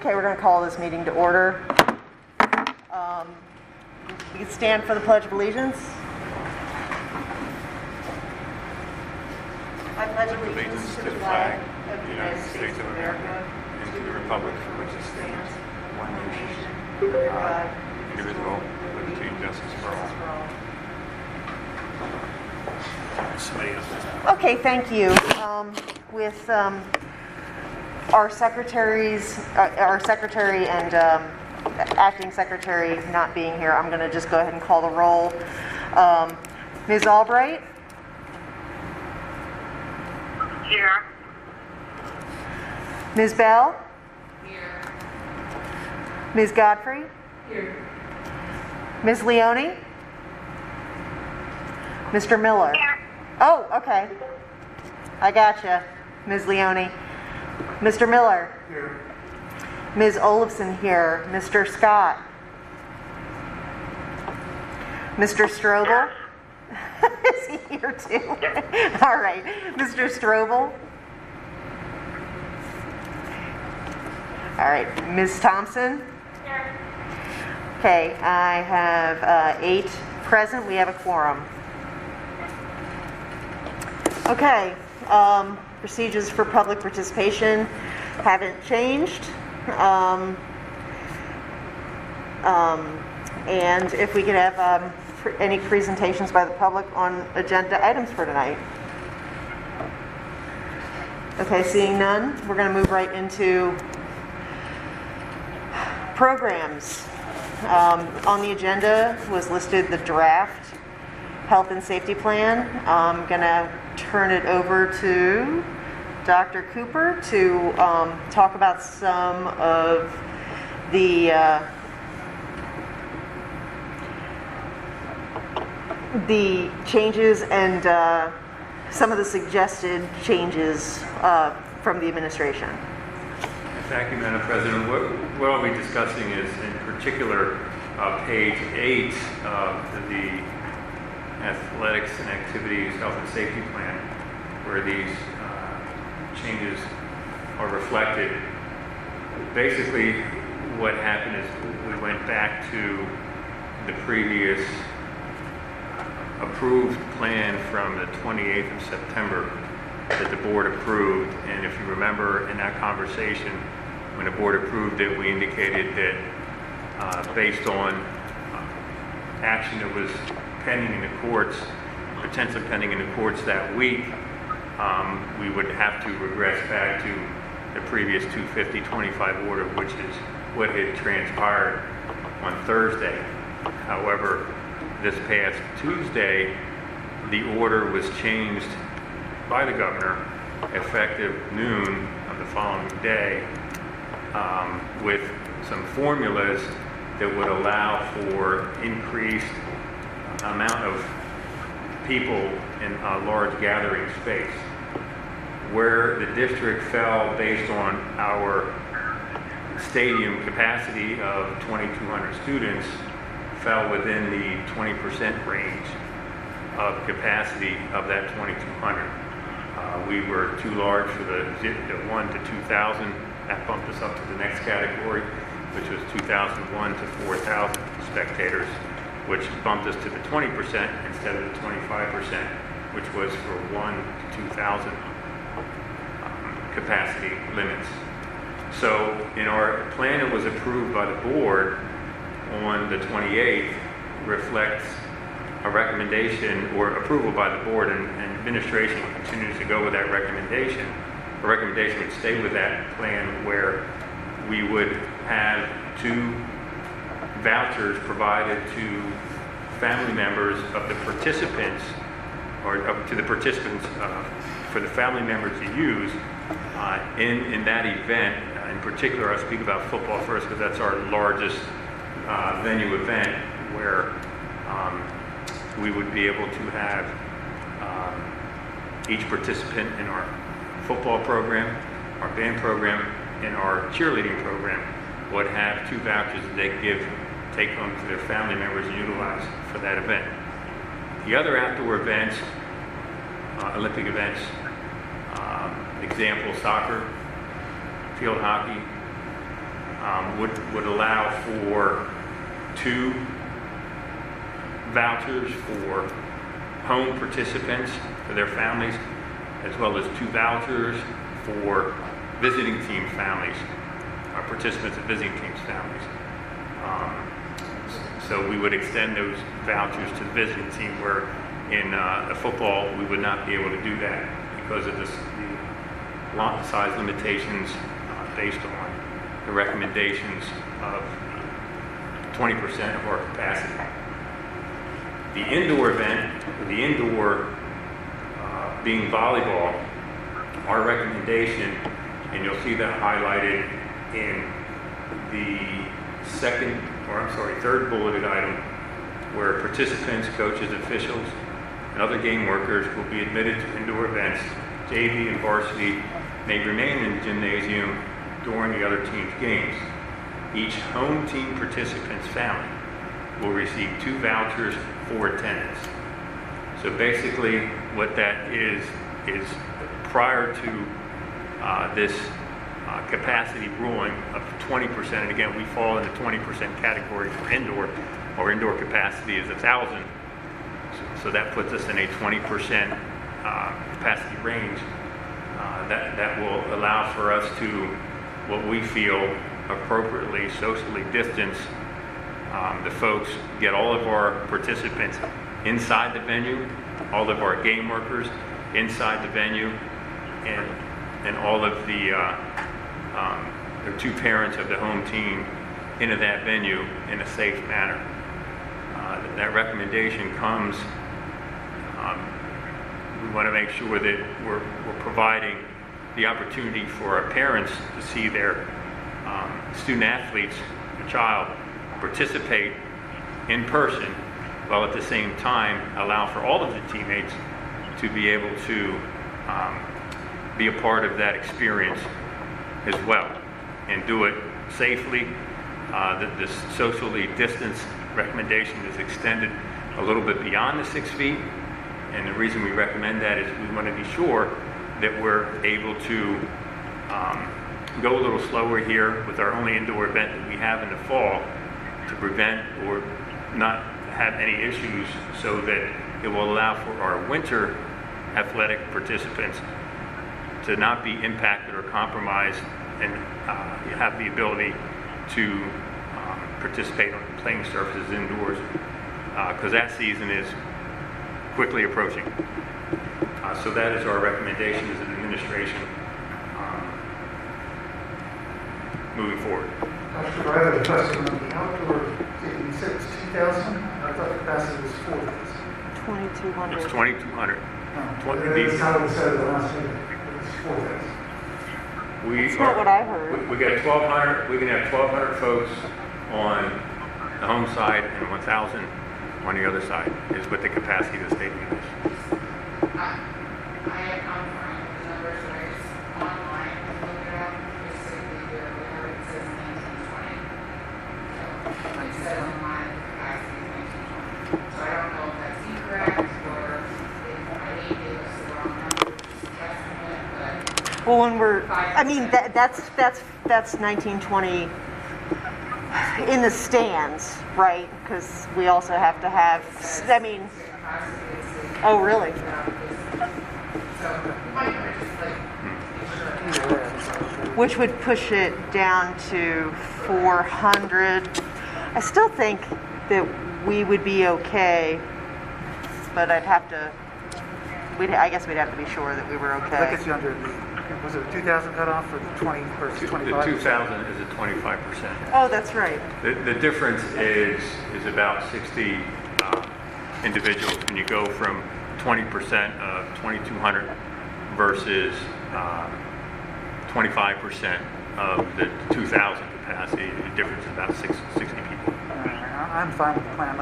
Okay, we're going to call this meeting to order. We can stand for the Pledge of Allegiance. I pledge allegiance to the flag of the United States of America and to the republic for which it stands, one nation, under God, indivisible, with liberty and justice for all. Somebody else. Okay, thank you. With our secretary and acting secretary not being here, I'm going to just go ahead and call the roll. Ms. Albright? Here. Ms. Bell? Here. Ms. Godfrey? Here. Ms. Leone? Mr. Miller? Here. Oh, okay. I gotcha, Ms. Leone. Mr. Miller? Here. Ms. Olafson here. Mr. Scott? Mr. Strobel? Is he here too? All right. Mr. Strobel? All right. Ms. Thompson? Here. Okay, I have 8 present. We have a quorum. Okay, procedures for public participation haven't changed. And if we could have any presentations by the public on agenda items for tonight. Okay, seeing none, we're going to move right into programs. On the agenda was listed the draft health and safety plan. I'm going to turn it over to Dr. Cooper to talk about some of the changes and some of the suggested changes from the administration. Thank you, Madam President. What I'll be discussing is, in particular, page 8 of the Athletics and Activities Health and Safety Plan, where these changes are reflected. Basically, what happened is we went back to the previous approved plan from the 28th of September that the board approved. And if you remember in that conversation, when the board approved it, we indicated that based on action that was pending in the courts, potentially pending in the courts that week, we would have to regress back to the previous 250-25 order, which is what had transpired on Thursday. However, this past Tuesday, the order was changed by the governor effective noon of the following day, with some formulas that would allow for increased amount of people in a large gathering space. Where the district fell based on our stadium capacity of 2,200 students fell within the 20% range of capacity of that 2,200. We were too large for the 1 to 2,000. That bumped us up to the next category, which was 2,001 to 4,000 spectators, which bumped us to the 20% instead of the 25%, which was for 1 to 2,000 capacity limits. So in our plan that was approved by the board on the 28th reflects a recommendation or approval by the board, and administration continues to go with that recommendation. The recommendation would stay with that plan where we would have 2 vouchers provided to family members of the participants, or up to the participants for the family members to use in that event. In particular, I'll speak about football first because that's our largest venue event, where we would be able to have each participant in our football program, our band program, and our cheerleading program would have 2 vouchers that they could take home to their family members and utilize for that event. The other outdoor events, Olympic events, example, soccer, field hockey, would allow for 2 vouchers for home participants for their families, as well as 2 vouchers for visiting team families, or participants of visiting teams families. So we would extend those vouchers to the visiting team, where in the football we would not be able to do that because of the lot size limitations based on the recommendations of 20% of our capacity. The indoor event, the indoor being volleyball, our recommendation, and you'll see that highlighted in the third bulleted item, where participants, coaches, officials, and other game workers will be admitted to indoor events. JV and varsity may remain in the gymnasium during the other team's games. Each home team participant's family will receive 2 vouchers for attendance. So basically what that is prior to this capacity ruling of 20%, and again, we fall in the 20% category for indoor. Our indoor capacity is 1,000, so that puts us in a 20% capacity range. That will allow for us to, what we feel appropriately socially distance the folks, get all of our participants inside the venue, all of our game workers inside the venue, and all of the 2 parents of the home team into that venue in a safe manner. That recommendation comes, we want to make sure that we're providing the opportunity for our parents to see their student athletes, a child, participate in person, while at the same time allow for all of the teammates to be able to be a part of that experience as well, and do it safely. The socially distanced recommendation is extended a little bit beyond the 6 feet, and the reason we recommend that is we want to be sure that we're able to go a little slower here with our only indoor event that we have in the fall, to prevent or not have any issues, so that it will allow for our winter athletic participants to not be impacted or compromised, and have the ability to participate on playing surfaces indoors, because that season is quickly approaching. So that is our recommendation as an administration moving forward. Dr. I have a question on the outdoor, you said it's 2,000? I thought the capacity was 4,000. 2,200. It's 2,200. That's not what it said at the last meeting. It's 4,000. That's not what I heard. We got 1,200. We can have 1,200 folks on the home side and 1,000 on the other side. Is what the capacity of the stadium is. I have not found the numbers, but I just online and look it up, basically where it says 1920. So it says online the capacity is 1920. So I don't know if that's incorrect, or if I gave us the wrong number, just estimate, but Well, when that's 1920 in the stands, right? Because we also have to have, oh, really? Which would push it down to 400. I still think that we would be okay, but I guess we'd have to be sure that we were okay. That gets you under was it a 2,000 cutoff for the 20 versus 25? The 2,000 is at 25%. Oh, that's right. The difference is about 60 individuals when you go from 20% of 2,200 versus 25% of the 2,000 capacity. The difference is about 60 people. I'm fine with the plan.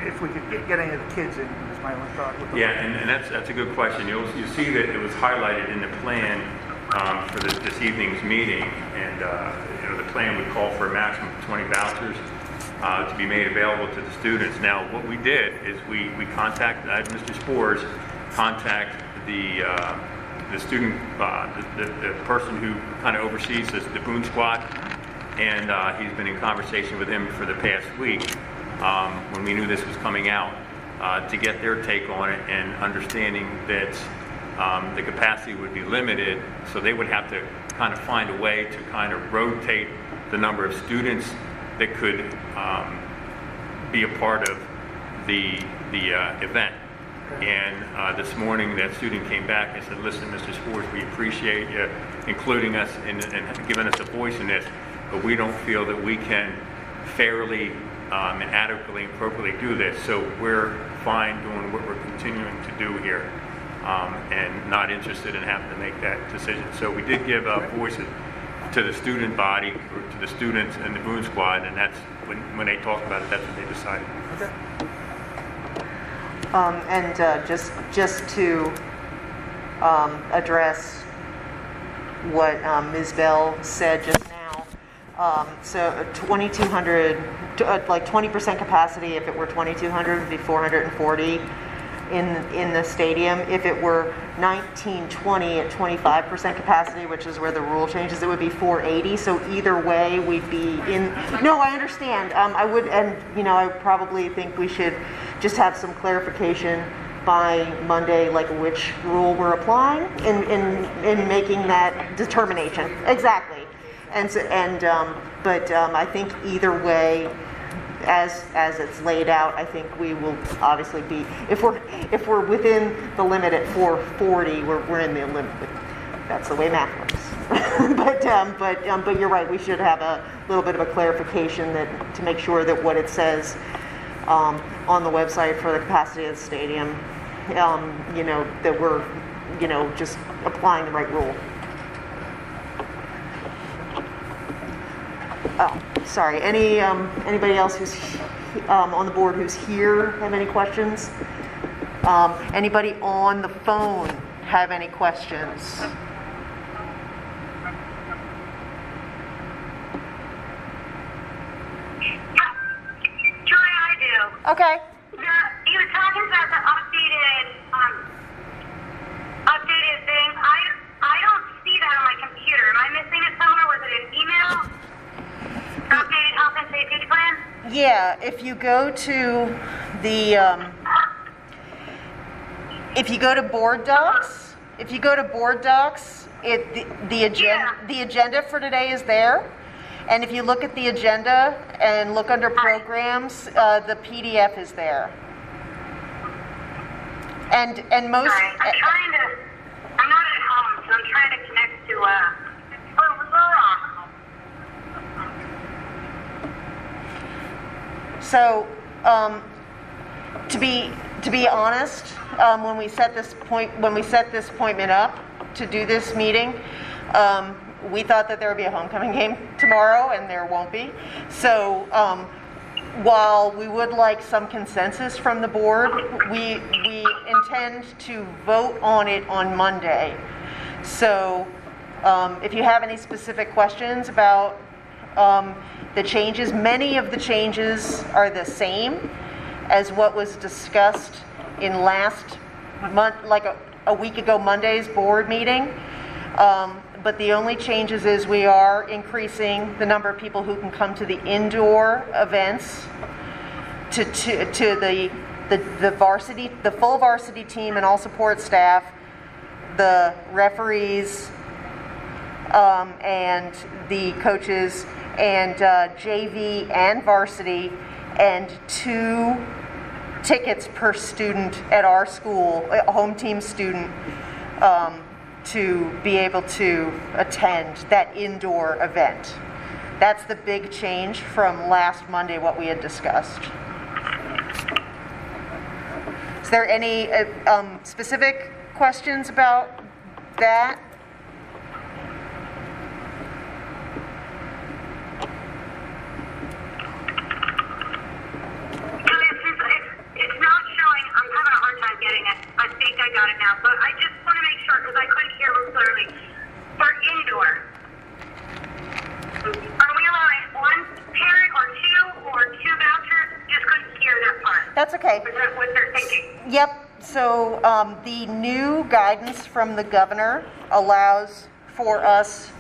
If we could get any of the kids in, is my only thought. Yeah, and that's a good question. You'll see that it was highlighted in the plan for this evening's meeting, and the plan would call for a maximum of 20 vouchers to be made available to the students. Now, what we did is we contacted, I had Mr. Spores contact the student, the person who kind of oversees the Boone Squad, and he's been in conversation with him for the past week when we knew this was coming out to get their take on it, and understanding that the capacity would be limited, so they would have to kind of find a way to kind of rotate the number of students that could be a part of the event. And this morning, that student came back and said, "Listen, Mr. Sports, we appreciate you including us and giving us a voice in this, but we don't feel that we can fairly and adequately and appropriately do this. So we're fine doing what we're continuing to do here, and not interested in having to make that decision." So we did give voices to the student body, or to the students and the Boone Squad, and that's when they talked about it, that's what they decided. And just to address what Ms. Bell said just now, so 2,200, like 20% capacity. If it were 2,200, it would be 440 in the stadium. If it were 1920 at 25% capacity, which is where the rule changes, it would be 480. So either way, we'd be in. No, I understand. I would, and I probably think we should just have some clarification by Monday, like which rule we're applying in making that determination. Exactly. But I think either way, as it's laid out, I think we will obviously be, if we're within the limit at 440, we're in the limit. That's the way math works. But you're right. We should have a little bit of a clarification to make sure that what it says on the website for the capacity of the stadium, that we're, just applying the right rule. Oh, sorry. Anybody else who's on the board who's here have any questions? Anybody on the phone have any questions? Joy, I do. Okay. You were talking about the updated thing. I don't see that on my computer. Am I missing it somewhere? Was it an email? Updated health and safety plan? Yeah, if you go to the board docs, the agenda for today is there. And if you look at the agenda and look under programs, the PDF is there. And most. Right. I'm not at home, so I'm trying to connect to So, to be honest, when we set this appointment up to do this meeting, we thought that there would be a homecoming game tomorrow, and there won't be. So, while we would like some consensus from the board, we intend to vote on it on Monday. So, if you have any specific questions about the changes, many of the changes are the same as what was discussed in last month, like a week ago Monday's board meeting. But the only changes is we are increasing the number of people who can come to the indoor events to the varsity, the full varsity team and all support staff, the referees, and the coaches, and JV and varsity, and 2 tickets per student at our school, a home team student, to be able to attend that indoor event. That's the big change from last Monday, what we had discussed. Is there any specific questions about that? It's not showing. I'm having a hard time getting it. I think I got it now, but I just want to make sure because I couldn't hear real clearly. For indoor, are we allowing 1 parent or 2 vouchers? Just couldn't hear that part. That's okay. Is that what they're thinking? Yep. So the new guidance from the governor allows for us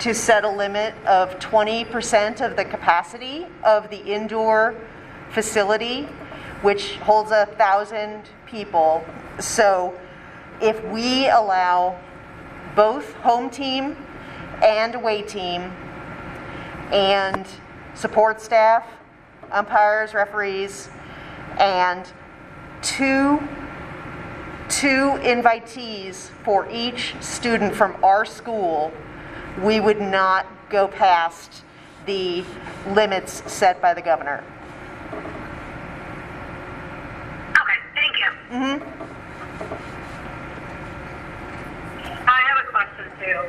to set a limit of 20% of the capacity of the indoor facility, which holds 1,000 people. So if we allow both home team and away team and support staff, umpires, referees, and two invitees for each student from our school, we would not go past the limits set by the governor. Okay, thank you. Mm-hmm. I have a question too.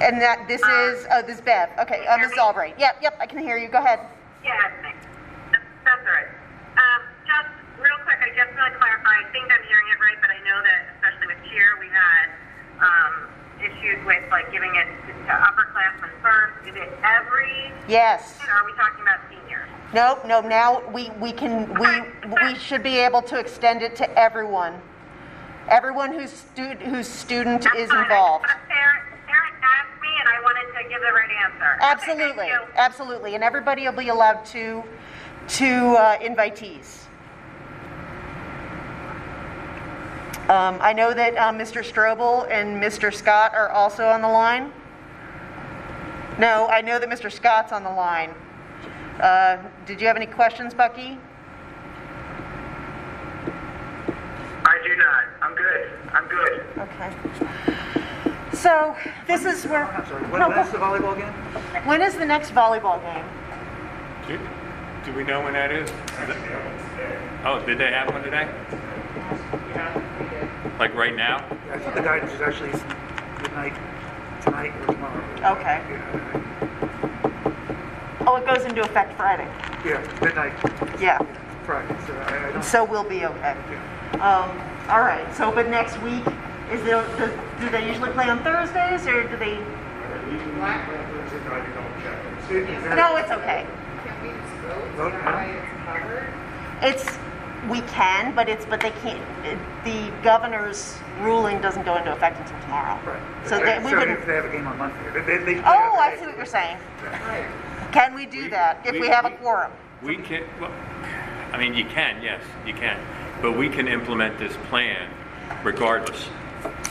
And that this is Bev. Okay, Ms. Albright. Yep, I can hear you. Go ahead. Yeah, thanks. That's all right. Just real quick, I just want to clarify. I think I'm hearing it right, but I know that especially with cheer, we had issues with like giving it to upperclassmen first. Is it every? Yes. Or are we talking about seniors? Nope. Now we should be able to extend it to everyone. Everyone whose student is involved. A parent asked me, and I wanted to give the right answer. Absolutely, Okay, thank you. absolutely, and everybody will be allowed two invitees. I know that Mr. Strobel and Mr. Scott are also on the line. No, I know that Mr. Scott's on the line. Did you have any questions, Bucky? I do not. I'm good. Okay. So this is where. I'm sorry, No, when's the volleyball game? when is the next volleyball game? Do we know when that is? Oh, did they have one today? Like right now? Yeah, I think the guidance is actually midnight tonight or tomorrow. Okay. Yeah, Oh, it goes into effect Friday. midnight Yeah. Friday, so I don't. So we'll be okay. All right. So, but next week, do they usually play on Thursdays or do they? No, it's okay. Can we just vote Vote, why it's covered? We can, but they can't. The governor's ruling doesn't go into effect until tomorrow. Right. So we if wouldn't. they have a game on Monday, they play Oh, every I day. see what you're saying. Right. Can we do that if we have a quorum? We can, well, I mean, you can, yes, you can. But we can implement this plan regardless.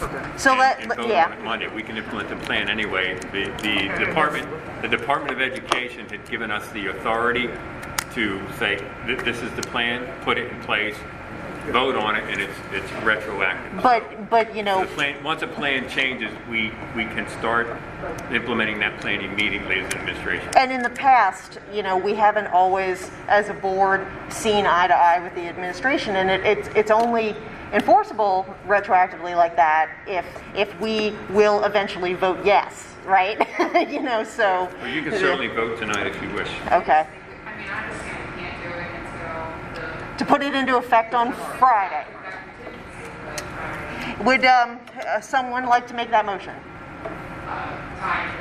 Okay. So and vote on yeah. it Monday. We can implement the plan anyway. The Department of Education had given us the authority to say, this is the plan, put it in place, vote on it, and it's retroactive. But you know. The plan, once a plan changes, we can start implementing that plan immediately as an administration. And in the past, you know, we haven't always, as a board, seen eye to eye with the administration, and it's only enforceable retroactively like that if we will eventually vote yes, right? You know, so. Well, you can certainly vote tonight if you wish. Okay. I mean, I understand we can't do it until To put it into effect on Friday. Would someone like to make that motion? time.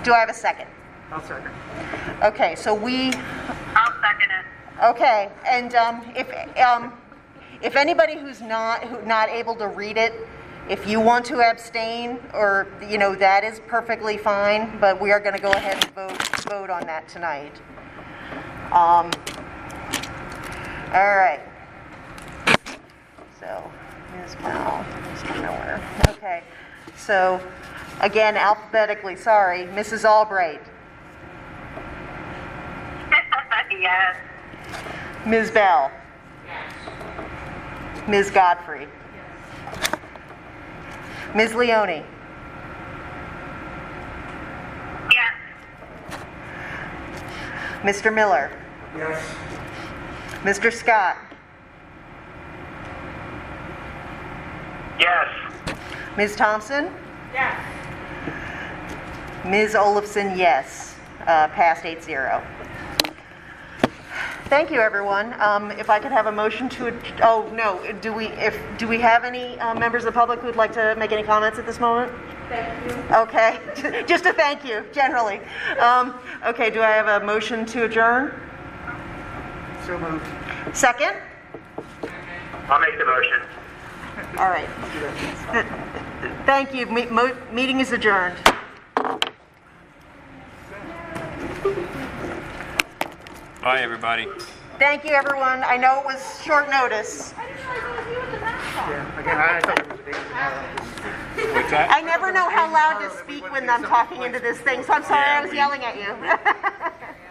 Do I have a second? I'll second. Okay, so I'll second it. okay, and if anybody who's not able to read it, if you want to abstain, or you know, that is perfectly fine. But we are going to go ahead and vote on that tonight. All right. So, Ms. Mel, Mr. Miller. Okay. So, again, alphabetically. Sorry, Mrs. Albright, Yes. Ms. Bell, Ms. Godfrey, Ms. Leone, Yes. Mr. Miller, Yes. Mr. Scott, Yes. Ms. Thompson, Yes. Ms. Olafson, yes. Passed 8-0. Thank you, everyone. If I could have a motion to, oh, no, do we have any members of the public who would like to make any comments at this moment? Thank you. Okay, just a thank you, generally. Okay, do I have a motion to adjourn? So moved. Second? I'll make the motion. All right. Thank you. Meeting is adjourned. Bye, everybody. Thank you, everyone. I know it was short notice. Yeah, again, I thought it was a date. What's that? I never know how loud to speak when I'm talking into this thing, so I'm sorry I was yelling at you.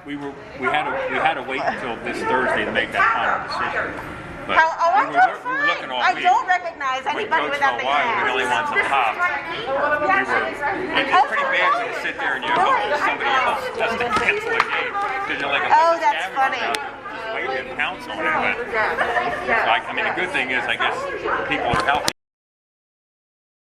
We had to wait until this Thursday to make that final decision. But I we don't were looking all I week. don't recognize anybody Coach without the Hawaii really hands. wants a pop. It's pretty bad when you sit there and you hope that somebody else doesn't cancel a game because you're like a Oh, bunch of that's scavengers funny. out there waiting to pounce on it. But, I mean, the good thing is, I guess people are healthy.